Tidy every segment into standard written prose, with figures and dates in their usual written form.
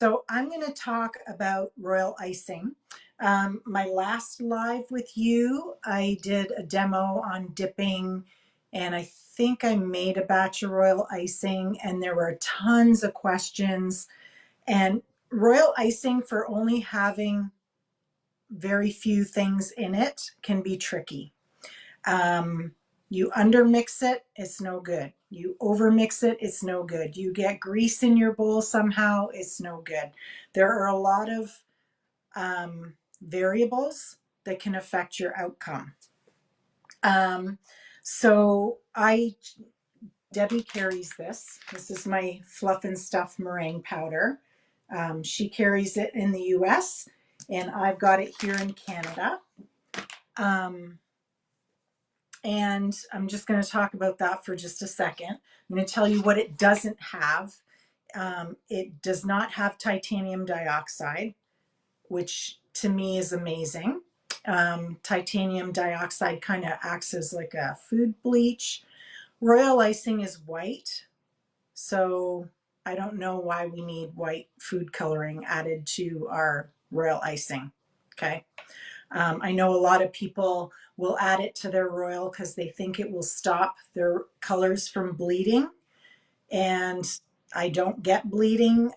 So I'm going to talk about royal icing. My last live with you, I did a demo on dipping, and I think I made a batch of royal icing, and there were tons of questions. And royal icing, for only having very few things in it, can be tricky. Um, you undermix it, it's no good. You overmix it, it's no good. You get grease in your bowl somehow, it's no good. There are a lot of variables that can affect your outcome. Um, so Debbie carries this. This is my Fluff'n Stuff meringue powder. She carries it in the US, and I've got it here in Canada. Um, And I'm just going to talk about that for just a second. I'm going to tell you what it doesn't have. It does not have titanium dioxide, which to me is amazing. Titanium dioxide kind of acts as like a food bleach. Royal icing is white, so I don't know why we need white food coloring added to our royal icing. Okay. I know a lot of people will add it to their royal because they think it will stop their colors from bleeding. And I don't get bleeding.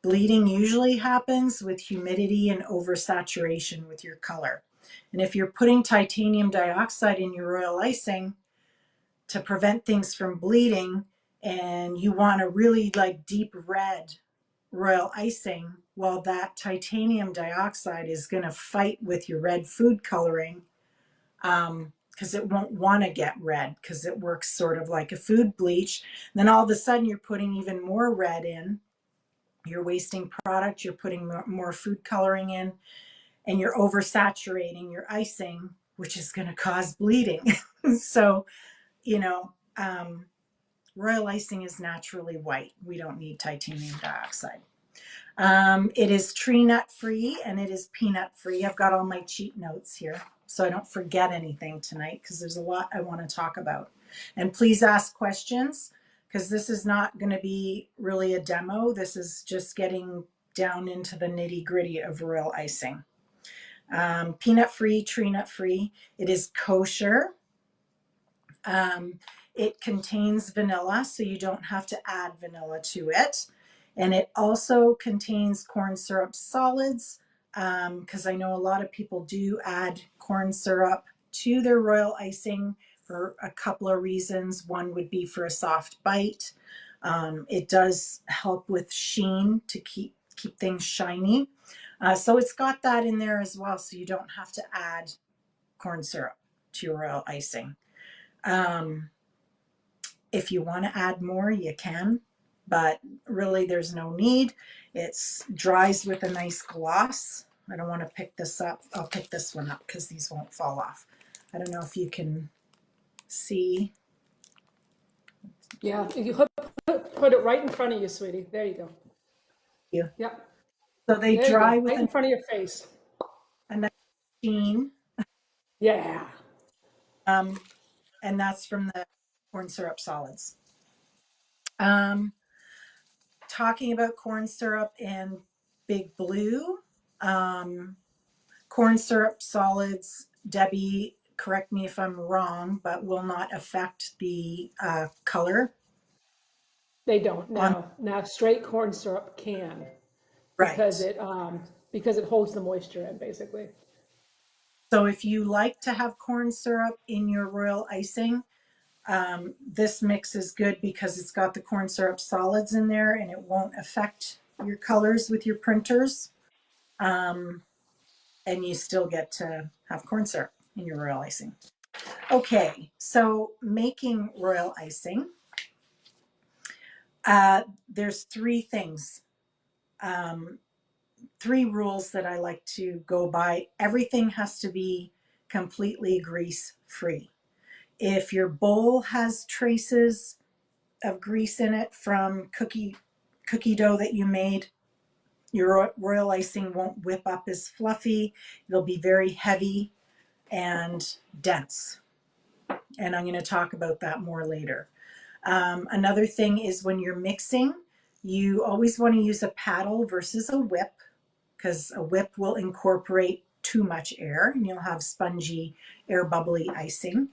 Bleeding usually happens with humidity and oversaturation with your color. And if you're putting titanium dioxide in your royal icing to prevent things from bleeding, and you want a really like deep red royal icing, well, that titanium dioxide is going to fight with your red food coloring, because it won't want to get red because it works sort of like a food bleach. And then all of a sudden you're putting even more red in. You're wasting product. You're putting more food coloring in, and you're oversaturating your icing, which is going to cause bleeding. So, you know, royal icing is naturally white. We don't need titanium dioxide. It is tree nut free and it is peanut free. I've got all my cheat notes here so I don't forget anything tonight because there's a lot I want to talk about. And please ask questions because this is not going to be really a demo. This is just getting down into the nitty gritty of royal icing. Peanut free, tree nut free. It is kosher. It contains vanilla, so you don't have to add vanilla to it. And it also contains corn syrup solids, because I know a lot of people do add corn syrup to their royal icing for a couple of reasons. One would be for a soft bite. It does help with sheen to keep things shiny. So it's got that in there as well, so you don't have to add corn syrup to your royal icing. If you want to add more, you can, but really there's no need. It dries with a nice gloss. I don't want to pick this up. I'll pick this one up because these won't fall off. I don't know if you can see. Yeah, you put it right in front of you, sweetie. There you go. You. Yep. So they There you dry go. with Right in front of your face. a nice sheen, Yeah. um, and that's from the corn syrup solids. Um, Talking about corn syrup and Big Blue, um, corn syrup solids, Debbie, correct me if I'm wrong, but will not affect the color They don't on. now. Now straight corn syrup can Right. because it holds the moisture in basically. So if you like to have corn syrup in your royal icing, this mix is good because it's got the corn syrup solids in there and it won't affect your colors with your printers. Um, and you still get to have corn syrup in your royal icing. Okay, so making royal icing. There's three things, um, three rules that I like to go by. Everything has to be completely grease free. If your bowl has traces of grease in it from cookie dough that you made, your royal icing won't whip up as fluffy. It'll be very heavy and dense. And I'm going to talk about that more later. Another thing is when you're mixing, You always want to use a paddle versus a whip, because a whip will incorporate too much air and you'll have spongy, air bubbly icing.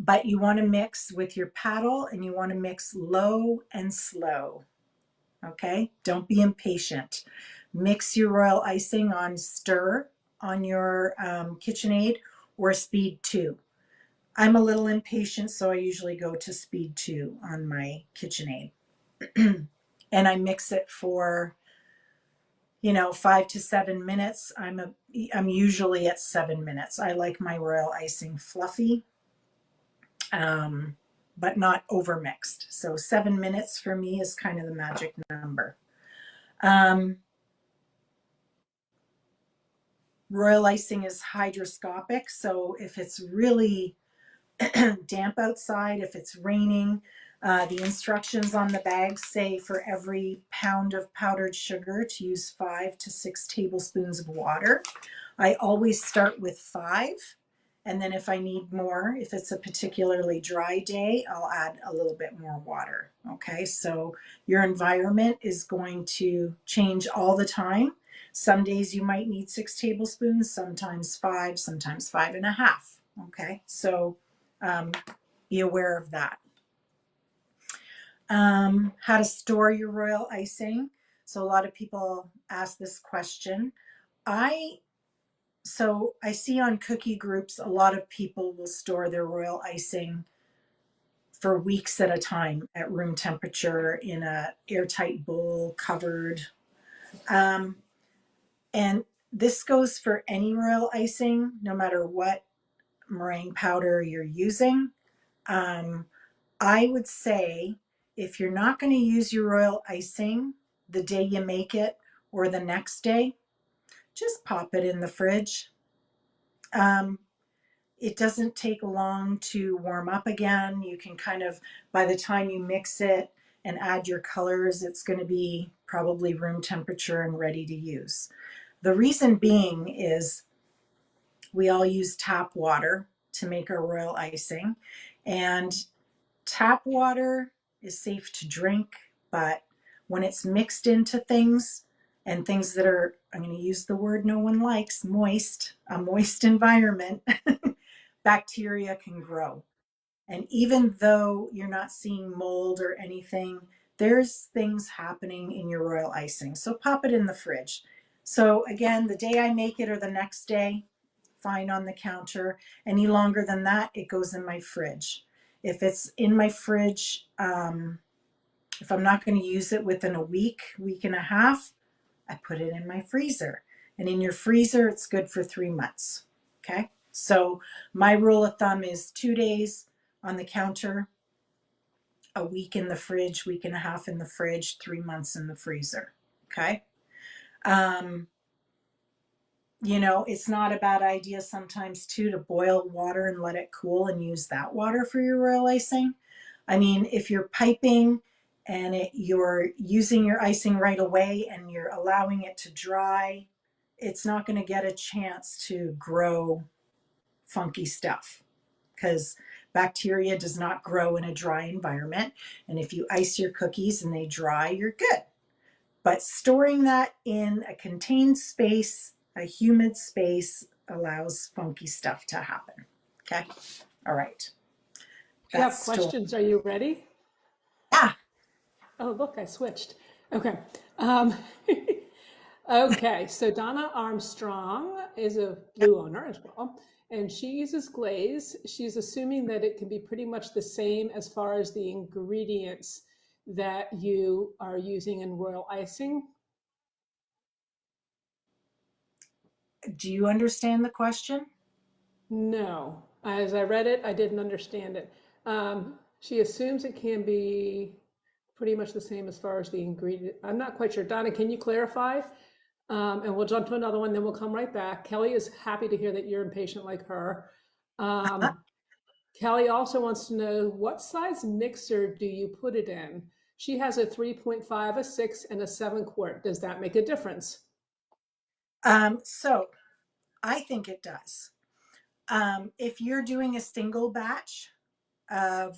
But you want to mix with your paddle and you want to mix low and slow. Okay, don't be impatient. Mix your royal icing on stir on your KitchenAid or speed 2. I'm a little impatient, so I usually go to speed 2 on my KitchenAid. And I mix it for 5 to 7 minutes. I'm usually at 7 minutes. I like my royal icing fluffy, um, but not over mixed. So 7 minutes for me is kind of the magic number. Um, royal icing is hygroscopic, so if it's really damp outside, if it's raining, the instructions on the bag say for every pound of powdered sugar to use 5 to 6 tablespoons of water. I always start with 5. And then if I need more, if it's a particularly dry day, I'll add a little bit more water. Okay, so your environment is going to change all the time. Some days you might need 6 tablespoons, sometimes 5, sometimes 5.5. Okay, so um, be aware of that. How to store your royal icing. So a lot of people ask this question. I see on cookie groups, a lot of people will store their royal icing for weeks at a time at room temperature in a airtight bowl covered. Um, and this goes for any royal icing, no matter what meringue powder you're using. Um, I would say if you're not going to use your royal icing the day you make it or the next day, just pop it in the fridge. Um, it doesn't take long to warm up again. You can kind of, by the time you mix it and add your colors, it's going to be probably room temperature and ready to use. The reason being is we all use tap water to make our royal icing, and tap water is safe to drink, but when it's mixed into things and things that are, I'm going to use the word no one likes, moist, a moist environment, bacteria can grow. And even though you're not seeing mold or anything, there's things happening in your royal icing. So pop it in the fridge. So again, the day I make it or the next day, fine on the counter. Any longer than that, it goes in my fridge. If it's in my fridge, if I'm not going to use it within a week, week and a half, I put it in my freezer. And in your freezer, it's good for 3 months. Okay. So my rule of thumb is 2 days on the counter, a week in the fridge, week and a half in the fridge, 3 months in the freezer. Okay. Um, it's not a bad idea sometimes too to boil water and let it cool and use that water for your royal icing. I mean, if you're piping and you're using your icing right away and you're allowing it to dry, it's not going to get a chance to grow funky stuff because bacteria does not grow in a dry environment. And if you ice your cookies and they dry, you're good. But storing that in a contained space, a humid space, allows funky stuff to happen. Okay. All right. If you That's have store. questions, are you ready? Yeah. Oh, look, I switched. Okay. Um, okay, so Donna Armstrong is a blue owner as well, and she uses glaze. She's assuming that it can be pretty much the same as far as the ingredients that you are using in royal icing. Do you understand the question? No, as I read it, I didn't understand it. She assumes it can be pretty much the same as far as the ingredient. I'm not quite sure. Donna, can you clarify? And we'll jump to another one, then we'll come right back. Kelly is happy to hear that you're impatient like her. Um, Kelly also wants to know what size mixer do you put it in? She has a 3.5, a 6, and a 7 quart. Does that make a difference? So I think it does. If you're doing a single batch of,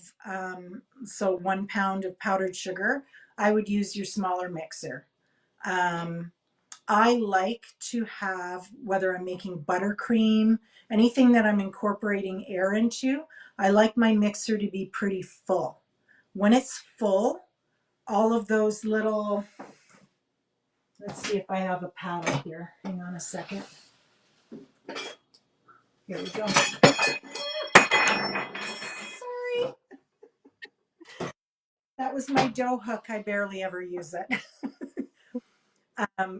so 1 pound of powdered sugar, I would use your smaller mixer. Um, I like to have, whether I'm making buttercream, anything that I'm incorporating air into, I like my mixer to be pretty full. When it's full, all of those little, let's see if I have a paddle here. Hang on a second. Here we go. Sorry. That was my dough hook. I barely ever use it.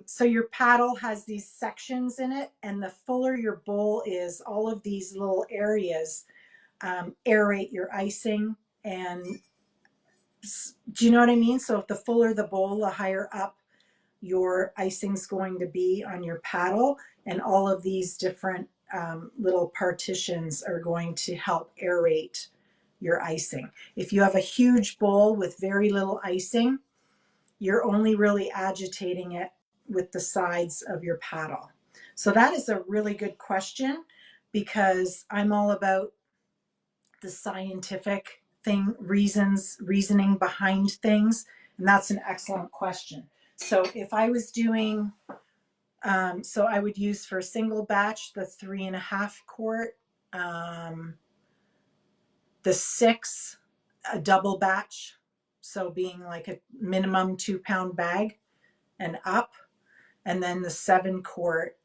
So your paddle has these sections in it, and the fuller your bowl is, all of these little areas aerate your icing. And do you know what I mean? So if the fuller the bowl, the higher up your icing's going to be on your paddle, and all of these different little partitions are going to help aerate your icing. If you have a huge bowl with very little icing, you're only really agitating it with the sides of your paddle. So that is a really good question, because I'm all about the scientific reasoning behind things. And that's an excellent question. So if I was doing, so I would use for a single batch, the 3.5 quart, the 6, a double batch. So being like a minimum 2 pound bag and up, and then the 7 quart,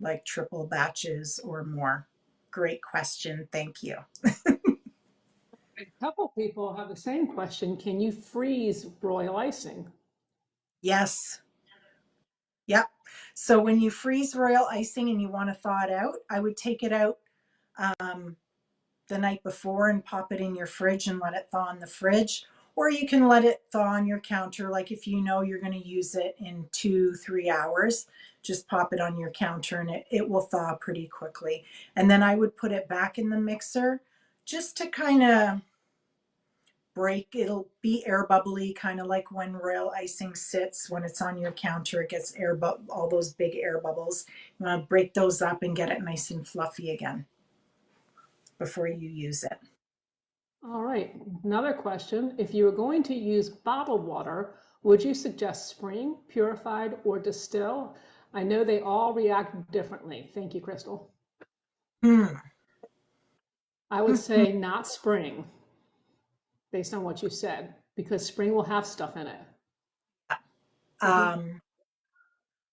like triple batches or more. Great question. Thank you. A couple people have the same question. Can you freeze royal icing? Yes. Yep. So when you freeze royal icing and you want to thaw it out, I would take it out um, the night before and pop it in your fridge and let it thaw in the fridge. Or you can let it thaw on your counter. Like if you know you're going to use it in 2-3 hours, just pop it on your counter and it will thaw pretty quickly. And then I would put it back in the mixer just to kind of break. It'll be air bubbly, kind of like when royal icing sits when it's on your counter. It gets all those big air bubbles. You want to break those up and get it nice and fluffy again before you use it. All right, another question. If you were going to use bottled water, would you suggest spring, purified, or distill? I know they all react differently. Thank you, Crystal. Hmm. I would say not spring, based on what you said, because spring will have stuff in it. Mhm. um,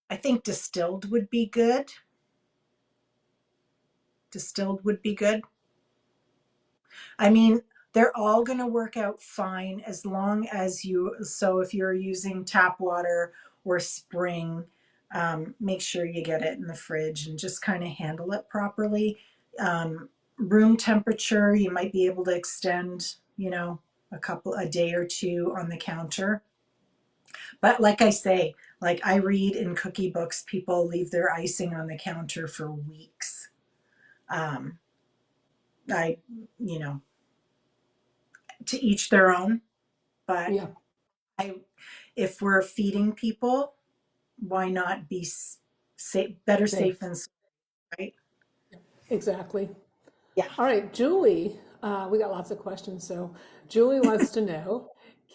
I think distilled would be good. Distilled would be good. I mean, they're all going to work out fine as long as so if you're using tap water or spring, make sure you get it in the fridge and just kind of handle it properly. Room temperature, you might be able to extend, a day or two on the counter. But like I say, like I read in cookie books, people leave their icing on the counter for weeks. Um, I, you know, to each their own. But Yeah, I, if we're feeding people, why not be safe? Better safe safe. than sorry, right? Exactly. Yeah. All right, Julie, we got lots of questions. So Julie wants to know,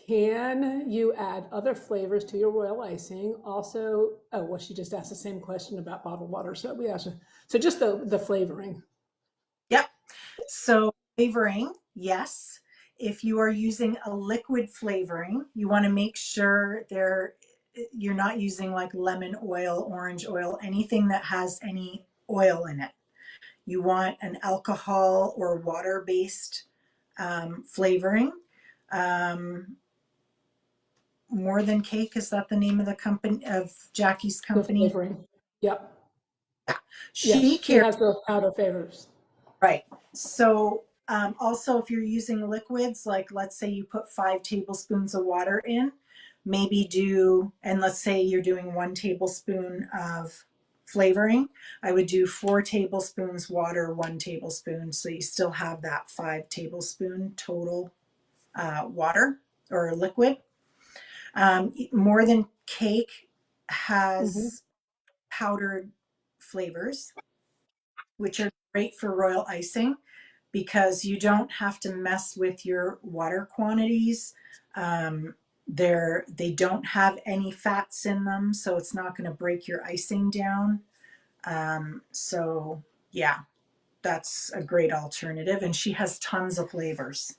can you add other flavors to your royal icing? Also, oh, well, she just asked the same question about bottled water. So we asked, so just the flavoring. Yep. So flavoring, yes. If you are using a liquid flavoring, you want to make sure you're not using like lemon oil, orange oil, anything that has any oil in it. You want an alcohol or water based flavoring. Um, More Than Cake, is that the name of the company of Jackie's The company? flavoring. Yep. She Yes, she carries. has the powder flavors. Right. So also, if you're using liquids, like let's say you put 5 tablespoons of water in, maybe and let's say you're doing 1 tablespoon of flavoring, I would do 4 tablespoons water, 1 tablespoon. So you still have that 5 tablespoon total water or liquid. More Than Cake Hmm. has powdered flavors, which are great for royal icing because you don't have to mess with your water quantities. Um, They don't have any fats in them, so it's not going to break your icing down. So yeah, that's a great alternative. And she has tons of flavors.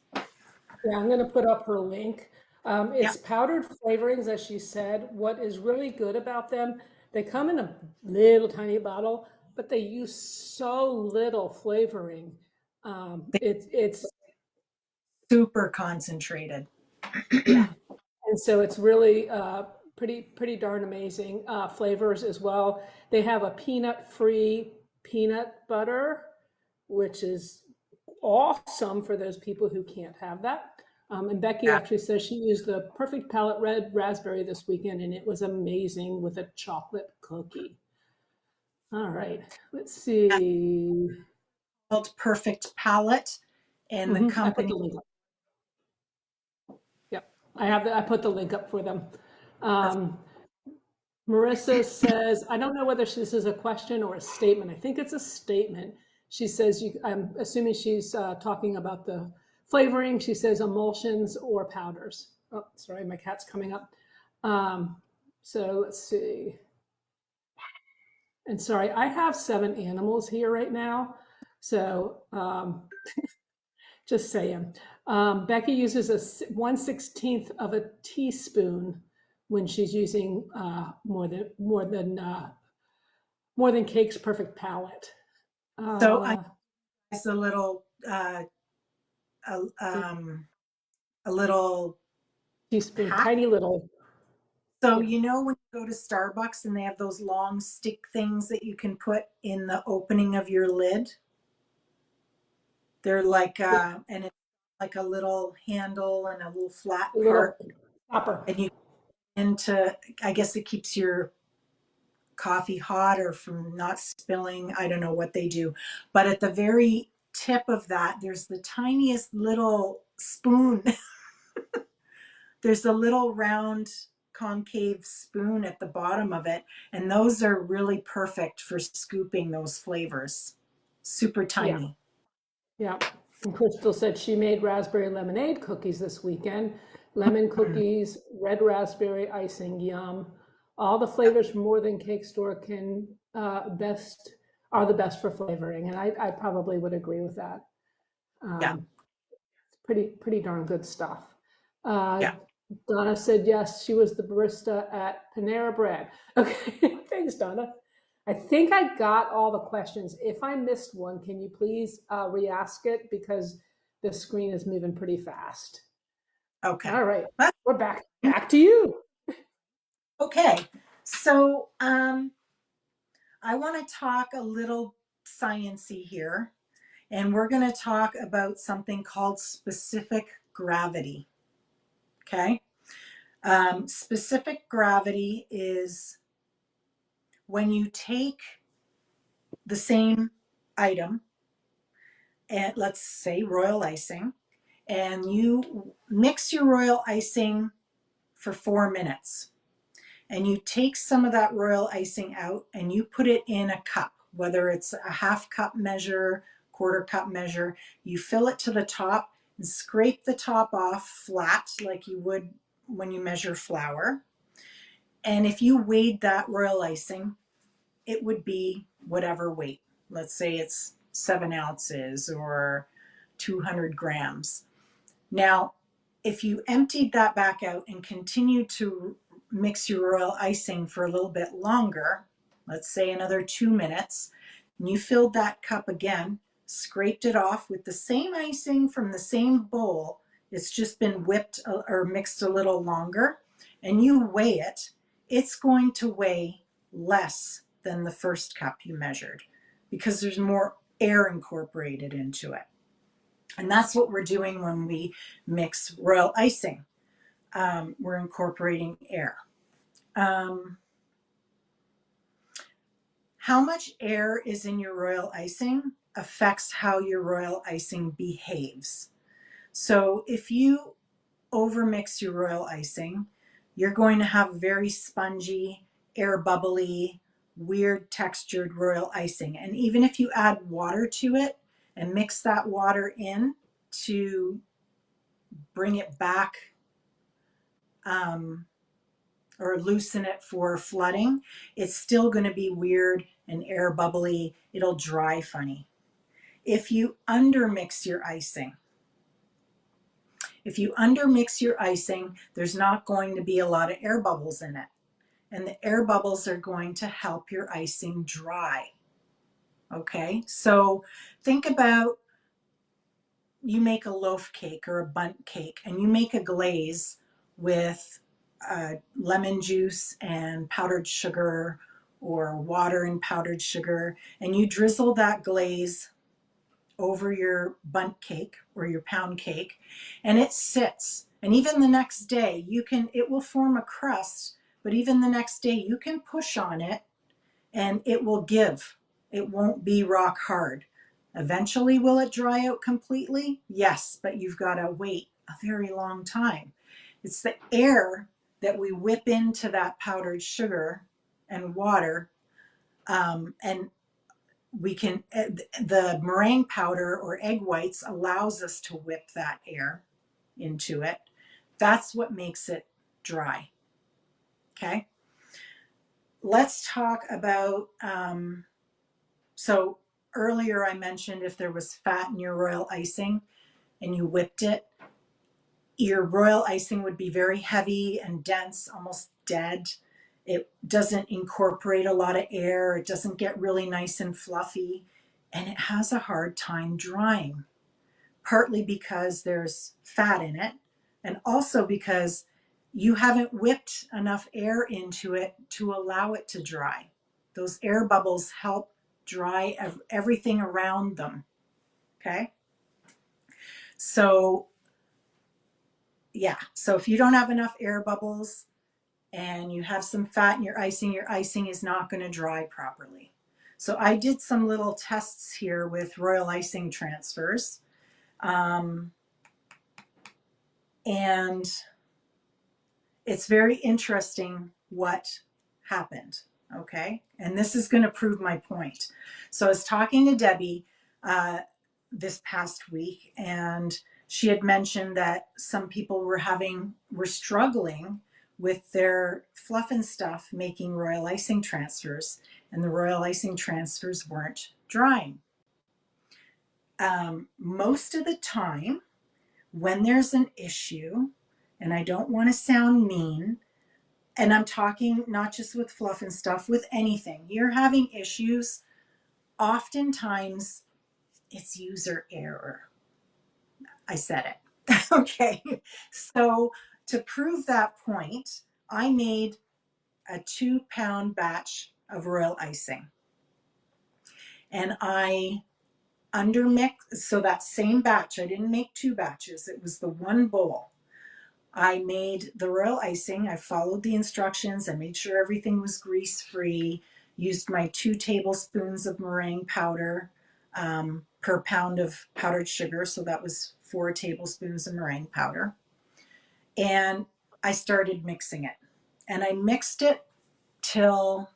Yeah, I'm gonna put up her link. Yeah, It's powdered flavorings, as she said. What is really good about them, they come in a little tiny bottle, but they use so little flavoring. they're It's super concentrated. yeah, and so it's really pretty darn amazing flavors as well. They have a peanut-free peanut butter, which is awesome for those people who can't have that. And Becky Yeah. actually says she used the Perfect Palette Red Raspberry this weekend, and it was amazing with a chocolate cookie. All right, let's see. Called Perfect Palette, and the I put company. the link up. Yep, I have I put the link up for them. Um, Marissa says, I don't know whether this is a question or a statement. I think it's a statement. She says, I'm assuming she's talking about the flavoring. She says emulsions or powders. Oh, sorry, my cat's coming up. Um, so let's see. And sorry, I have 7 animals here right now. So just saying. Becky uses a 1/16 of a teaspoon when she's using more than Cake's Perfect Palette. So I Uh, guess a, um, a little Teaspoon, hack. tiny little. So Yeah, you know when you go to Starbucks and they have those long stick things that you can put in the opening of your lid? They're like yeah, and it's like a little handle and a little flat a part, little topper. and you into I guess it keeps your coffee hot or from not spilling. I don't know what they do. But at the very tip of that, there's the tiniest little spoon. There's a little round concave spoon at the bottom of it. And those are really perfect for scooping those flavors. Super Yeah, tiny. yeah. And Crystal said she made raspberry lemonade cookies this weekend. Lemon Mm, cookies, red raspberry icing, yum. All the flavors from More Than Cake Store can best are the best for flavoring, and I probably would agree with that. yeah, Um, pretty darn good stuff. Uh, yeah. Donna said yes, she was the barista at Panera Bread. Okay, thanks, Donna. I think I got all the questions. If I missed one, can you please re-ask it because the screen is moving pretty fast. Okay. All right, That's we're back. Back to you. okay. So I want to talk a little sciency here, and we're going to talk about something called specific gravity. Okay. Specific gravity is when you take the same item, and let's say royal icing, and you mix your royal icing for 4 minutes, and you take some of that royal icing out and you put it in a cup, whether it's a half cup measure, quarter cup measure, you fill it to the top and scrape the top off flat like you would when you measure flour. And if you weighed that royal icing, it would be whatever weight. Let's say it's 7 ounces or 200 grams. Now, if you emptied that back out and continued to mix your royal icing for a little bit longer, let's say another 2 minutes, and you filled that cup again, scraped it off with the same icing from the same bowl, it's just been whipped or mixed a little longer, and you weigh it, it's going to weigh less than the first cup you measured because there's more air incorporated into it. And that's what we're doing when we mix royal icing. We're incorporating air. Um, how much air is in your royal icing affects how your royal icing behaves. So if you overmix your royal icing, you're going to have very spongy, air bubbly, weird textured royal icing. And even if you add water to it and mix that water in to bring it back um, or loosen it for flooding, it's still going to be weird and air bubbly. It'll dry funny. If you undermix your icing, there's not going to be a lot of air bubbles in it. And the air bubbles are going to help your icing dry. Okay, so think about, you make a loaf cake or a bundt cake and you make a glaze with lemon juice and powdered sugar or water and powdered sugar, and you drizzle that glaze over your bundt cake or your pound cake, and it sits. And even the next day, it will form a crust, but even the next day you can push on it and it will give. It won't be rock hard. Eventually, will it dry out completely? Yes, but you've got to wait a very long time. It's the air that we whip into that powdered sugar and water, and the meringue powder or egg whites allows us to whip that air into it. That's what makes it dry. Okay. Let's talk about, so earlier I mentioned if there was fat in your royal icing and you whipped it, your royal icing would be very heavy and dense, almost dead. It doesn't incorporate a lot of air. It doesn't get really nice and fluffy, and it has a hard time drying, partly because there's fat in it, and also because you haven't whipped enough air into it to allow it to dry. Those air bubbles help dry everything around them. Okay. So yeah, so if you don't have enough air bubbles and you have some fat in your icing is not going to dry properly. So I did some little tests here with Royal Icing transfers. And it's very interesting what happened. Okay. And this is going to prove my point. So I was talking to Debbie this past week, and she had mentioned that some people were struggling with their Fluff'n Stuff making Royal Icing transfers, and the Royal Icing transfers weren't drying. Most of the time, when there's an issue, and I don't want to sound mean, and I'm talking not just with Fluff'n Stuff, with anything, you're having issues, oftentimes it's user error. I said it. Okay. So to prove that point, I made a 2-pound batch of Royal Icing. And I undermixed, so that same batch, I didn't make 2 batches, it was the one bowl. I made the Royal Icing. I followed the instructions. I made sure everything was grease-free, used my 2 tablespoons of meringue powder per pound of powdered sugar. So that was 4 tablespoons of meringue powder. And I started mixing it. And I mixed it till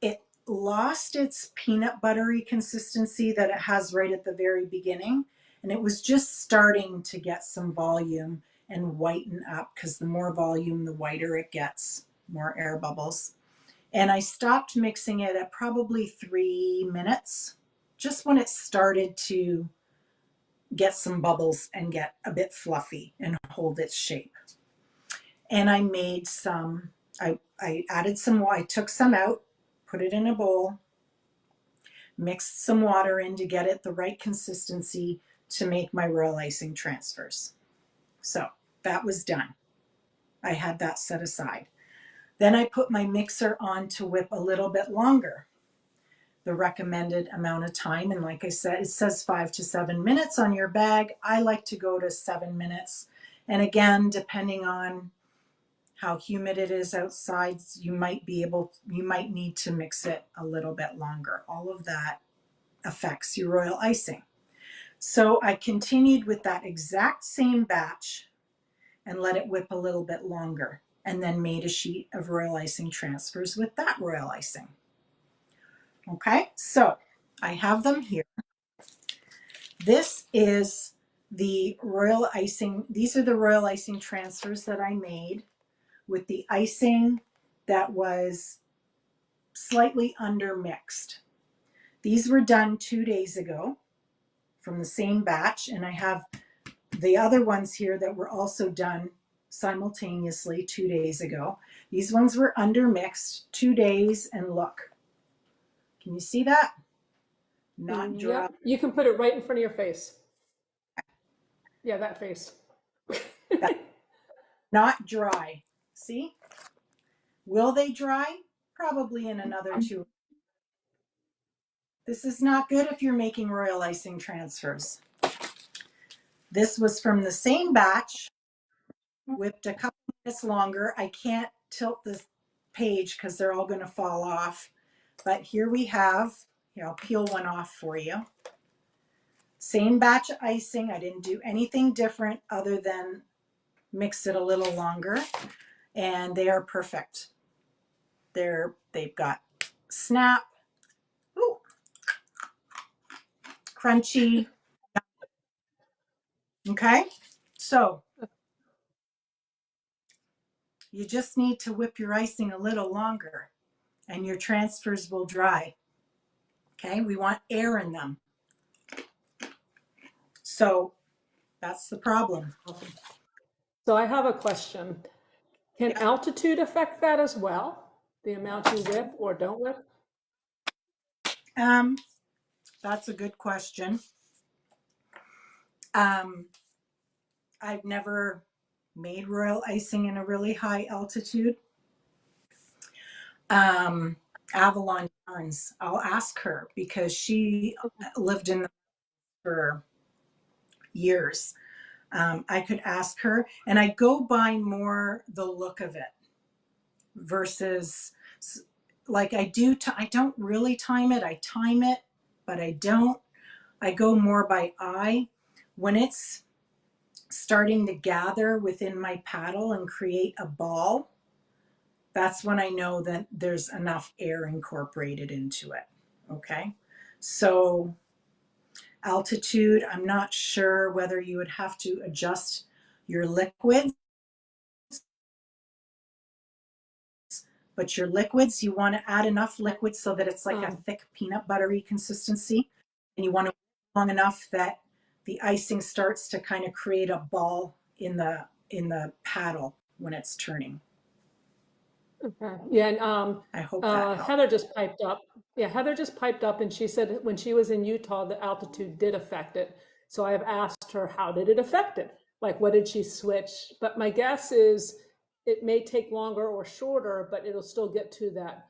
it lost its peanut buttery consistency that it has right at the very beginning. And it was just starting to get some volume and whiten up, because the more volume, the whiter it gets, more air bubbles. And I stopped mixing it at probably 3 minutes, just when it started to get some bubbles and get a bit fluffy and hold its shape. And I made some, I added some, I took some out, put it in a bowl, mixed some water in to get it the right consistency to make my Royal Icing transfers. So that was done. I had that set aside. Then I put my mixer on to whip a little bit longer, the recommended amount of time. And like I said, it says 5 to 7 minutes on your bag. I like to go to 7 minutes. And again, depending on how humid it is outside, you might need to mix it a little bit longer. All of that affects your Royal Icing. So I continued with that exact same batch and let it whip a little bit longer, and then made a sheet of Royal Icing transfers with that Royal Icing. Okay, so I have them here. This is the Royal Icing, these are the Royal Icing transfers that I made with the icing that was slightly undermixed. These were done 2 days ago from the same batch, and I have the other ones here that were also done simultaneously 2 days ago. These ones were undermixed 2 days, and look, can you see that? Not dry. Yep. You can put it right in front of your face. Yeah, that face. That's not dry. See? Will they dry? Probably in another 2. This is not good if you're making Royal Icing transfers. This was from the same batch, whipped a couple minutes longer. I can't tilt this page because they're all going to fall off. But here we have, here, I'll peel one off for you. Same batch of icing. I didn't do anything different other than mix it a little longer. And they are perfect. They've got snap, ooh, crunchy. Okay, so you just need to whip your icing a little longer and your transfers will dry. Okay, we want air in them. So that's the problem. So I have a question. Can Yeah. altitude affect that as well? The amount you whip or don't whip? Um, that's a good question. Um, I've never made royal icing in a really high altitude. Avalon Yarns, I'll ask her because she lived in for years. I could ask her, and I go by more the look of it versus like I do. I don't really time it. I time it, but I don't. I go more by eye. When it's starting to gather within my paddle and create a ball, that's when I know that there's enough air incorporated into it. Okay. So altitude, I'm not sure whether you would have to adjust your liquids, but your liquids, you want to add enough liquid so that it's like a thick peanut buttery consistency. And you want to long enough that the icing starts to kind of create a ball in the paddle when it's turning. Okay. Yeah, and I hope that helps. Heather just piped up. Yeah, Heather just piped up and she said when she was in Utah, the altitude did affect it. So I have asked her, how did it affect it? Like, what did she switch? But my guess is it may take longer or shorter, but it'll still get to that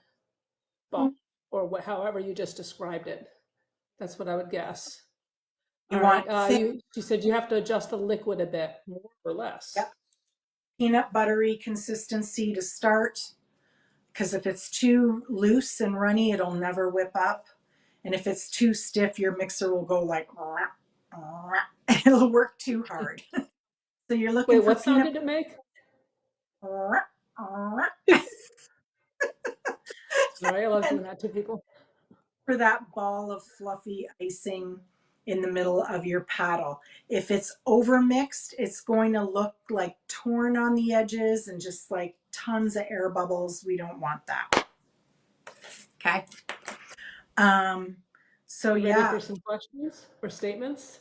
ball or however you just described it. That's what I would guess. You All right. want thick, She said you have to adjust the liquid a bit, more or less. yep, peanut buttery consistency to start, because if it's too loose and runny, it'll never whip up. And if it's too stiff, your mixer will go like, it'll work too hard. So you're looking Wait, for what sound peanut. did it make? Sorry, I love And doing that to people. for that ball of fluffy icing in the middle of your paddle. If it's overmixed, it's going to look like torn on the edges and just like tons of air bubbles. We don't want that. Okay. Um, so You ready yeah, for some questions or statements?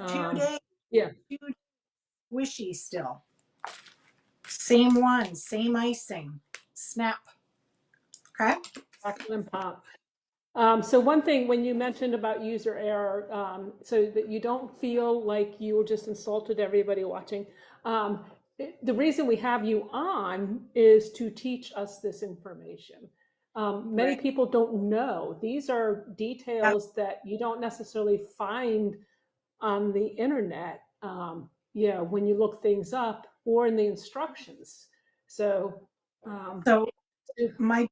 2 days, Yeah, 2 days squishy still. Same one, same icing. Snap. Okay. crackle and pop. So one thing when you mentioned about user error, so that you don't feel like you were just insulted everybody watching, the reason we have you on is to teach us this information. Many Right. people don't know. These are Yep. details that you don't necessarily find on the internet, yeah, when you look things up or in the instructions. So, So my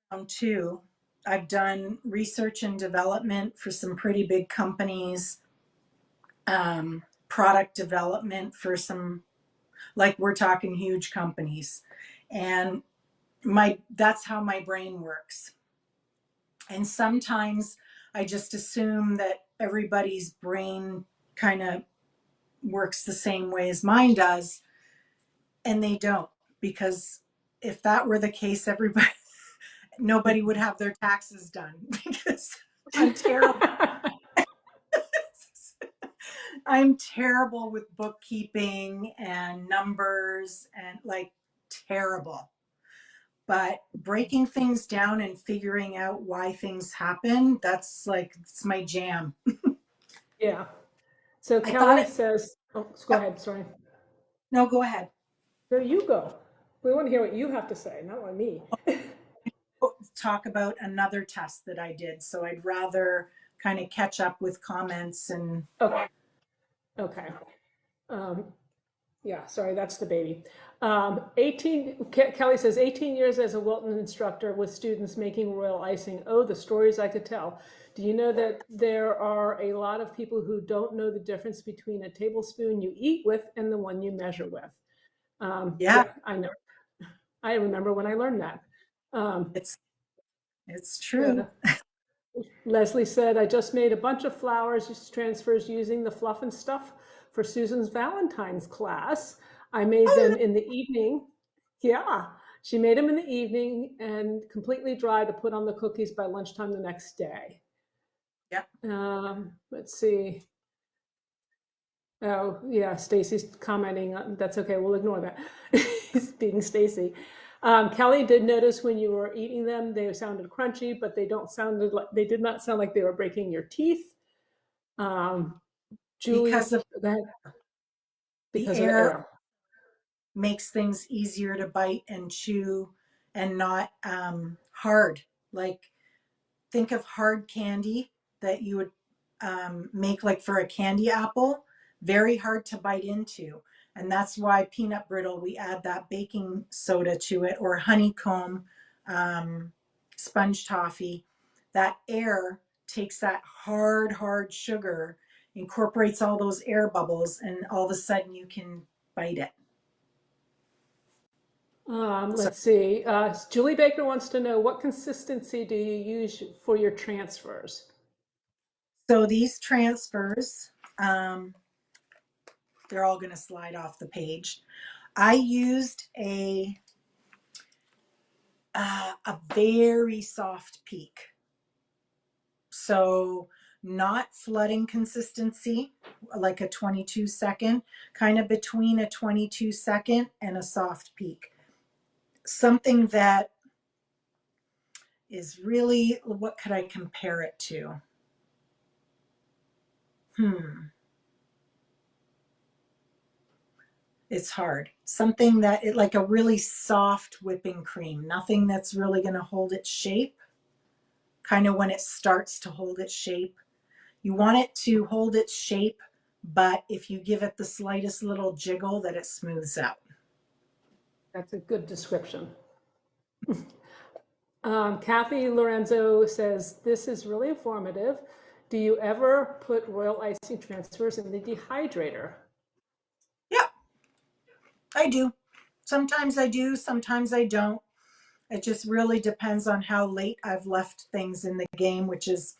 background too, I've done research and development for some pretty big companies, product development for some, like we're talking huge companies. And that's how my brain works. And sometimes I just assume that everybody's brain kind of works the same way as mine does, and they don't, because if that were the case, everybody, nobody would have their taxes done because I'm terrible. I'm terrible with bookkeeping and numbers and like terrible. But breaking things down and figuring out why things happen, that's like, it's my jam. Yeah. So I thought Kelly it, says, oh, go yep. ahead, sorry. No, go ahead. There you go. We want to hear what you have to say, not what me. Talk about another test that I did. So I'd rather kind of catch up with comments and Okay. Okay. Um, yeah, sorry, that's the baby. 18, Kelly says, 18 years as a Wilton instructor with students making royal icing. Oh, the stories I could tell. Do you know that there are a lot of people who don't know the difference between a tablespoon you eat with and the one you measure with? yeah, Yeah, I know. I remember when I learned that. Um, it's it's uh, true. Leslie said, I just made a bunch of flowers transfers using the Fluff'n Stuff for Susan's Valentine's class. I made them in the evening. Yeah, she made them in the evening and completely dry to put on the cookies by lunchtime the next day. Yeah. Let's see. Oh, yeah, Stacy's commenting. That's okay. We'll ignore that. He's being Stacy. Kelly did notice when you were eating them, they sounded crunchy, but they did not sound like they were breaking your teeth. Um, Julie, Because of that the because of the air air. makes things easier to bite and chew and not hard. Like, think of hard candy that you would make like for a candy apple, very hard to bite into. And that's why peanut brittle, we add that baking soda to it, or honeycomb, um, sponge toffee. That air takes that hard sugar, incorporates all those air bubbles, and all of a sudden you can bite it. So, Let's see. Julie Baker wants to know what consistency do you use for your transfers? so these transfers, um, they're all going to slide off the page. I used a very soft peak. So not flooding consistency, like a 22 second, kind of between a 22-second and a soft peak. Something that is really, what could I compare it to? It's hard. Something that it like a really soft whipping cream, nothing that's really going to hold its shape. Kind of when it starts to hold its shape. You want it to hold its shape, but if you give it the slightest little jiggle, that it smooths out. That's a good description. Kathy Lorenzo says, this is really informative. Do you ever put royal icing transfers in the dehydrator? Yeah, I do. Sometimes I do, sometimes I don't. It just really depends on how late I've left things in the game, which is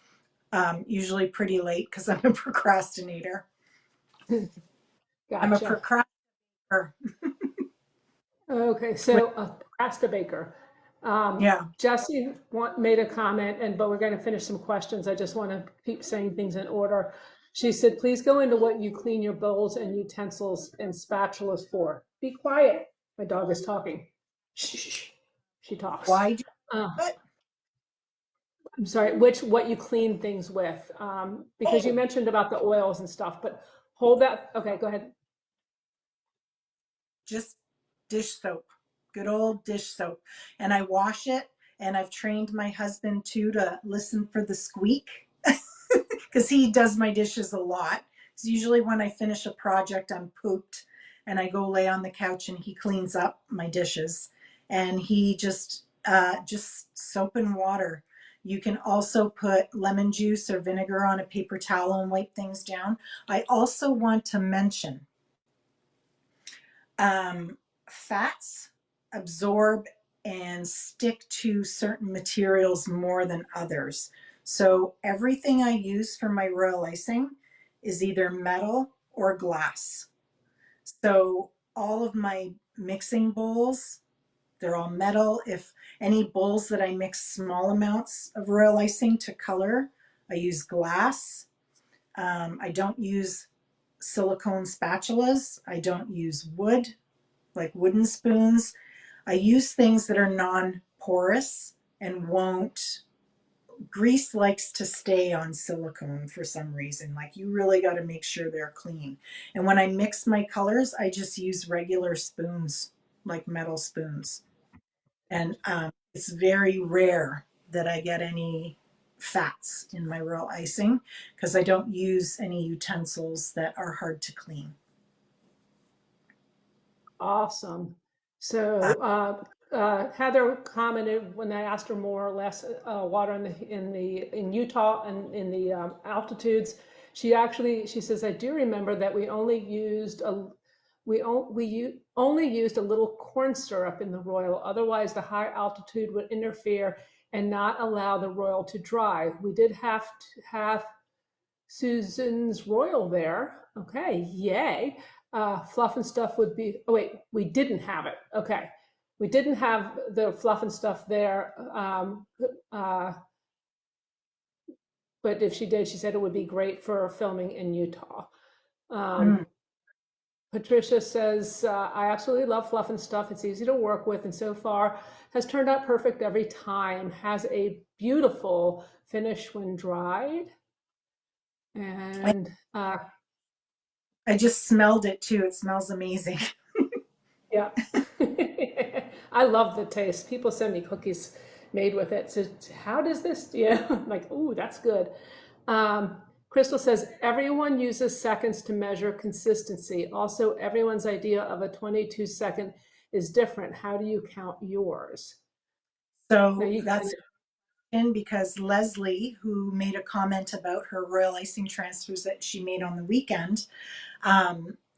usually pretty late because I'm a procrastinator. I'm a Gotcha. procrastinator. Okay, so Asta Baker. Yeah. Jesse made a comment, but we're going to finish some questions. I just want to keep saying things in order. She said, please go into what you clean your bowls and utensils and spatulas for. Be quiet. My dog is talking. Shh. She talks. Why do Uh, it? I'm sorry, what you clean things with, because you Oh, mentioned about the oils and stuff, but hold that. Okay, go ahead. just dish soap, good old dish soap. And I wash it, and I've trained my husband too to listen for the squeak because he does my dishes a lot. It's usually when I finish a project, I'm pooped and I go lay on the couch and he cleans up my dishes. And he just soap and water. You can also put lemon juice or vinegar on a paper towel and wipe things down. I also want to mention fats absorb and stick to certain materials more than others. So everything I use for my royal icing is either metal or glass. So all of my mixing bowls, they're all metal. If any bowls that I mix small amounts of royal icing to color, I use glass. I don't use silicone spatulas. I don't use wood, like wooden spoons. I use things that are non-porous and won't. Grease likes to stay on silicone for some reason. Like you really got to make sure they're clean. And when I mix my colors, I just use regular spoons, like metal spoons. And it's very rare that I get any fats in my royal icing because I don't use any utensils that are hard to clean. Awesome. Uh, So Heather commented when I asked her more or less water in Utah and in the altitudes. She says, I do remember that we only used only used a little corn syrup in the Royal. Otherwise, the high altitude would interfere and not allow the Royal to dry. We did have to have Susan's Royal there. Okay, yay. Fluff'n Stuff would be, oh wait, we didn't have it. Okay. We didn't have the Fluff'n Stuff there. Uh, but if she did, she said it would be great for filming in Utah. Um, mm. Patricia says, I absolutely love Fluff'n Stuff. It's easy to work with and so far has turned out perfect every time. Has a beautiful finish when dried. I, And I just smelled it too. It smells amazing. yeah. I love the taste. People send me cookies made with it. So how does this, yeah, I'm like, ooh, that's good. Um, Crystal says, everyone uses seconds to measure consistency. Also, everyone's idea of a 22-second is different. How do you count yours? Now So you can, that's in because Leslie, who made a comment about her royal icing transfers that she made on the weekend,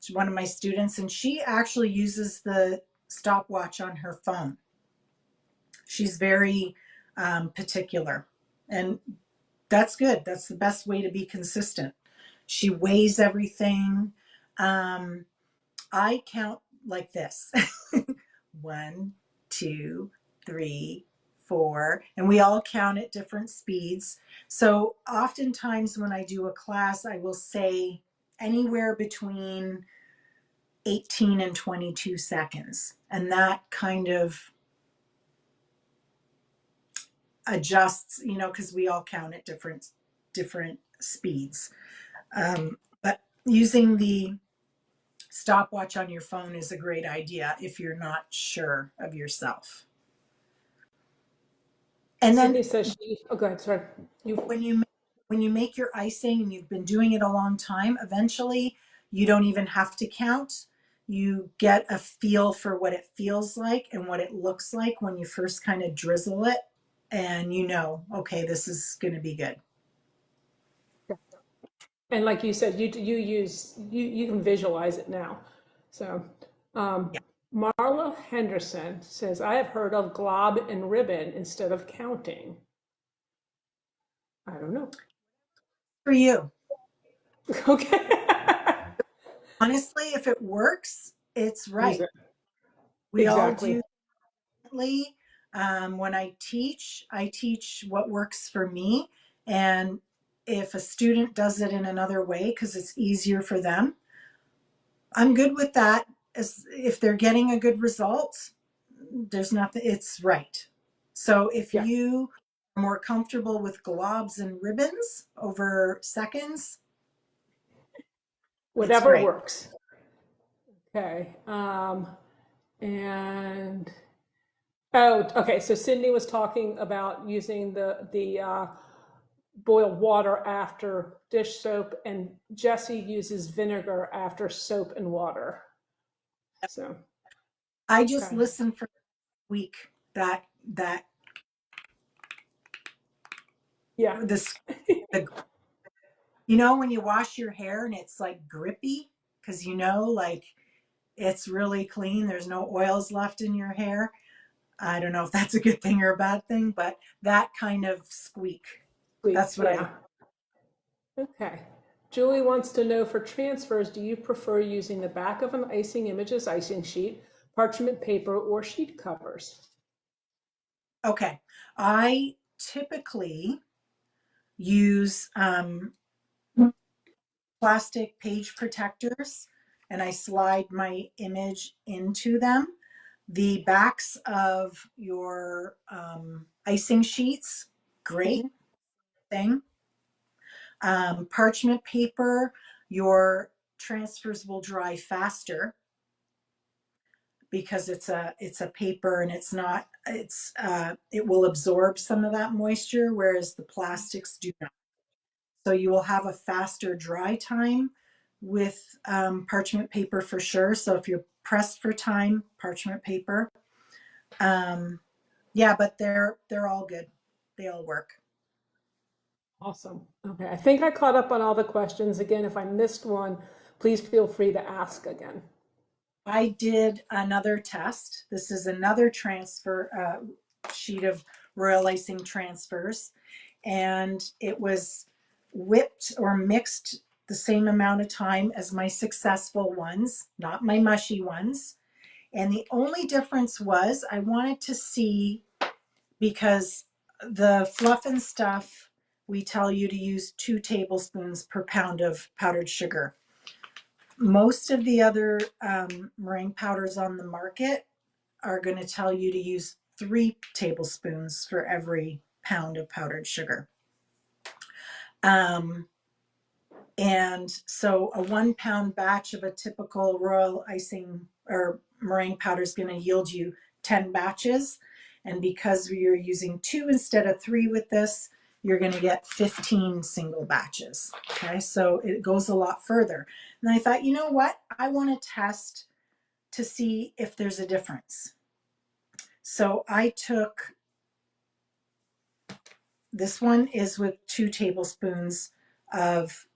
she's one of my students, and she actually uses the stopwatch on her phone. She's very particular, and that's good. That's the best way to be consistent. She weighs everything. Um, I count like this: one, two, three, four, and we all count at different speeds. So oftentimes when I do a class, I will say anywhere between 18 and 22 seconds. And that kind of adjusts, because we all count at different speeds. But using the stopwatch on your phone is a great idea if you're not sure of yourself. And then Sydney says she, oh, go ahead, sorry. You, when you when you make your icing and you've been doing it a long time, eventually you don't even have to count. You get a feel for what it feels like and what it looks like when you first kind of drizzle it, and okay, this is going to be good. and like you said, you can visualize it now. So um, Yeah. Marla Henderson says, I have heard of glob and ribbon instead of counting. I don't know. For you, Okay. honestly, if it works, it's Use right. it. We all Exactly. do differently. When I teach what works for me. And if a student does it in another way because it's easier for them, I'm good with that. As if they're getting a good result, there's nothing, it's right. So if Yeah. you are more comfortable with globs and ribbons over seconds, it's Whatever right. works. Okay. And oh, okay. So Cindy was talking about using the boil water after dish soap, and Jesse uses vinegar after soap and water. So, I just okay. listen for a week that Yeah. this the when you wash your hair and it's like grippy because like it's really clean, there's no oils left in your hair. I don't know if that's a good thing or a bad thing, but that kind of squeak, Sweet. that's what I. Yeah. Okay. Julie wants to know, for transfers, do you prefer using the back of an icing images icing sheet, parchment paper, or sheet covers? Okay. I typically use plastic page protectors and I slide my image into them. The backs of your icing sheets, great Mhm. thing. Parchment paper, your transfers will dry faster because it's a paper and it will absorb some of that moisture, whereas the plastics do not. So you will have a faster dry time with parchment paper for sure. So if you're pressed for time, parchment paper. Um, yeah, but they're all good. They all work. Awesome. Okay, I think I caught up on all the questions. Again, if I missed one, please feel free to ask again. I did another test. This is another transfer sheet of Royal Icing transfers, and it was whipped or mixed the same amount of time as my successful ones, not my mushy ones. And the only difference was I wanted to see, because the Fluff'n Stuff, we tell you to use 2 tablespoons per pound of powdered sugar. Most of the other meringue powders on the market are going to tell you to use 3 tablespoons for every pound of powdered sugar. Um, and so a 1 pound batch of a typical Royal Icing or meringue powder is going to yield you 10 batches. And because you're using 2 instead of 3 with this, you're going to get 15 single batches. Okay, so it goes a lot further. And I thought, you know what? I want to test to see if there's a difference. So I took, this one is with 2 tablespoons of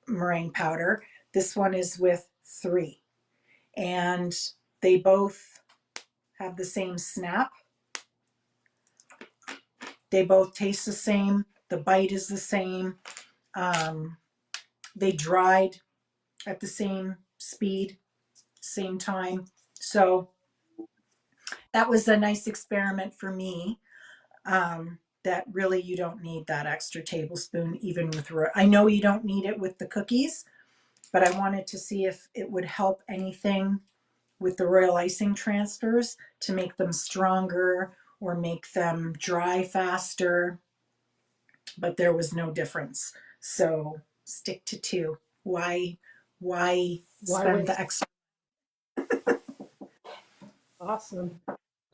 meringue powder. This one is with 3. And they both have the same snap. They both taste the same. The bite is the same. Um, they dried at the same speed, same time. So that was a nice experiment for me. That really you don't need that extra tablespoon, even with, I know you don't need it with the cookies, but I wanted to see if it would help anything with the Royal Icing transfers to make them stronger or make them dry faster, but there was no difference. So stick to 2. Why Why spend the waste? extra? Awesome.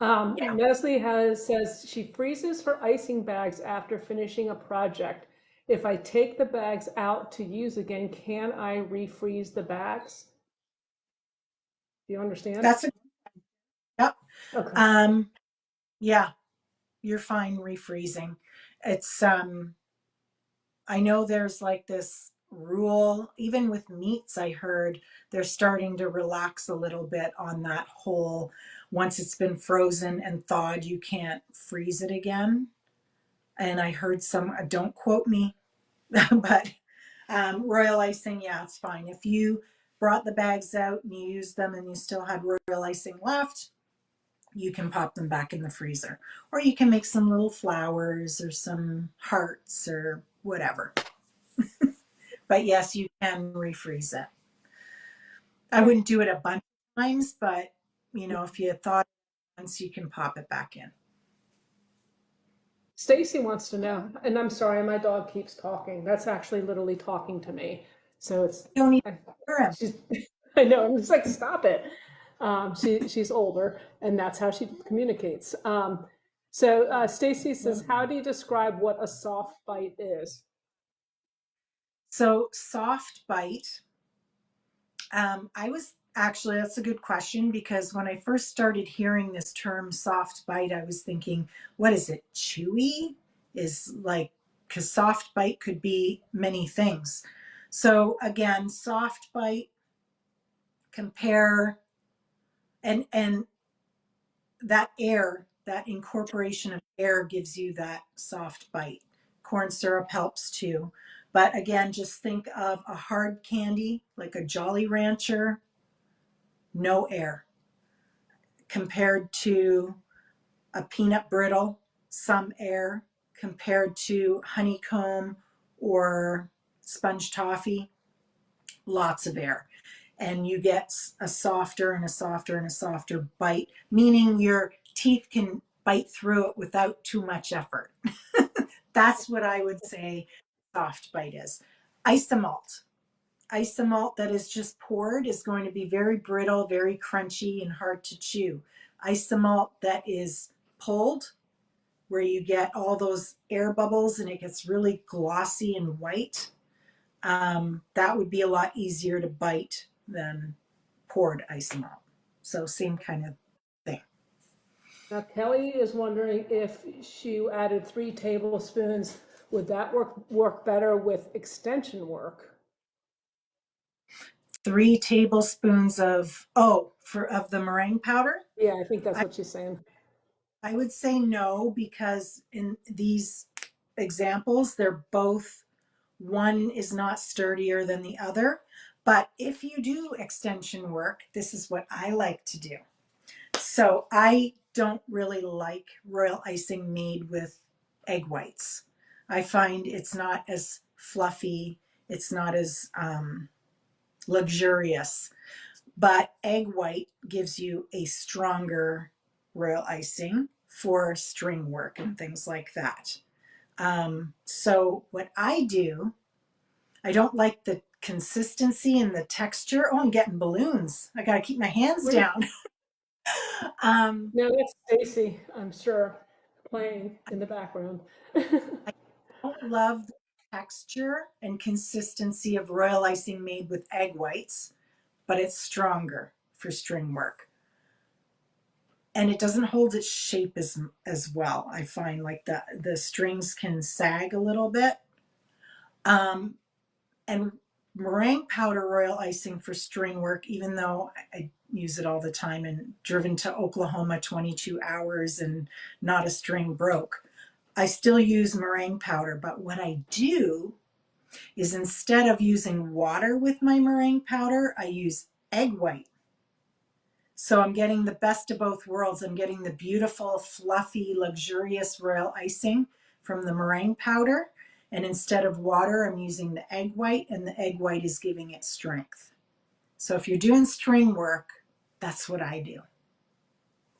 Yeah, Leslie says she freezes her icing bags after finishing a project. If I take the bags out to use again, can I refreeze the bags? Do you understand? that's a, yep. Okay. Um, yeah, you're fine refreezing. It's I know there's like this rule, even with meats, I heard they're starting to relax a little bit on that whole, once it's been frozen and thawed, you can't freeze it again. And I heard some, don't quote me, but Royal Icing, yeah, it's fine. If you brought the bags out and you used them and you still had Royal Icing left, you can pop them back in the freezer. Or you can make some little flowers or some hearts or whatever. But yes, you can refreeze it. I wouldn't do it a bunch of times, but if you thought once, you can pop it back in. Stacy wants to know, and I'm sorry, my dog keeps talking. That's actually literally talking to me. So it's, You don't even I, hear him. she's, I know, I'm just like, stop it. She's older, and that's how she communicates. Stacy says, how do you describe what a soft bite is? So soft bite. I was actually, that's a good question, because when I first started hearing this term soft bite, I was thinking, what is it? Chewy? Is like, because soft bite could be many things. So again, soft bite, compare, and that air, that incorporation of air gives you that soft bite. Corn syrup helps too. But again, just think of a hard candy like a Jolly Rancher, no air, compared to a peanut brittle, some air, compared to honeycomb or sponge toffee, lots of air. And you get a softer and a softer and a softer bite, meaning your teeth can bite through it without too much effort. That's what I would say soft bite is. Isomalt. Isomalt that is just poured is going to be very brittle, very crunchy, and hard to chew. Isomalt that is pulled, where you get all those air bubbles and it gets really glossy and white, that would be a lot easier to bite than poured isomalt. So same kind of thing. Now Kelly is wondering if she added 3 tablespoons, would that work better with extension work? 3 tablespoons of of the meringue powder. Yeah, I think that's I, what she's saying. I would say no, because in these examples, they're both, one is not sturdier than the other. But if you do extension work, this is what I like to do. So I don't really like royal icing made with egg whites. I find it's not as fluffy, it's not as luxurious, but egg white gives you a stronger royal icing for string work and things like that. So what I do, I don't like the consistency and the texture. Oh, I'm getting balloons. I got to keep my hands Where- down. um, No, that's Stacy, I'm sure, playing in the background. I don't love the texture and consistency of royal icing made with egg whites, but it's stronger for string work. And it doesn't hold its shape as well. I find like the strings can sag a little bit. Um, and meringue powder royal icing for string work, even though I use it all the time and driven to Oklahoma 22 hours and not a string broke, I still use meringue powder. But what I do is, instead of using water with my meringue powder, I use egg white. So I'm getting the best of both worlds. I'm getting the beautiful, fluffy, luxurious royal icing from the meringue powder. And instead of water, I'm using the egg white, and the egg white is giving it strength. So if you're doing string work, that's what I do.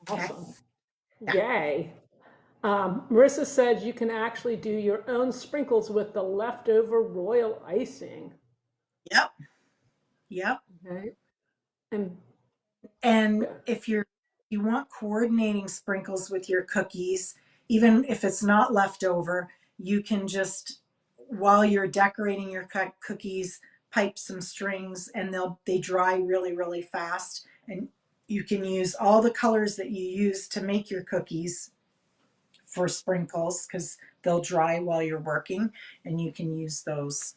Okay. Awesome. Yeah. Yay. Marissa said you can actually do your own sprinkles with the leftover royal icing. Yep. Yep. Okay. And And if you want coordinating sprinkles with your cookies, even if it's not left over, you can just, while you're decorating your cookies, pipe some strings, and they dry really, really fast. And you can use all the colors that you use to make your cookies for sprinkles, because they'll dry while you're working, and you can use those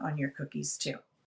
on your cookies too.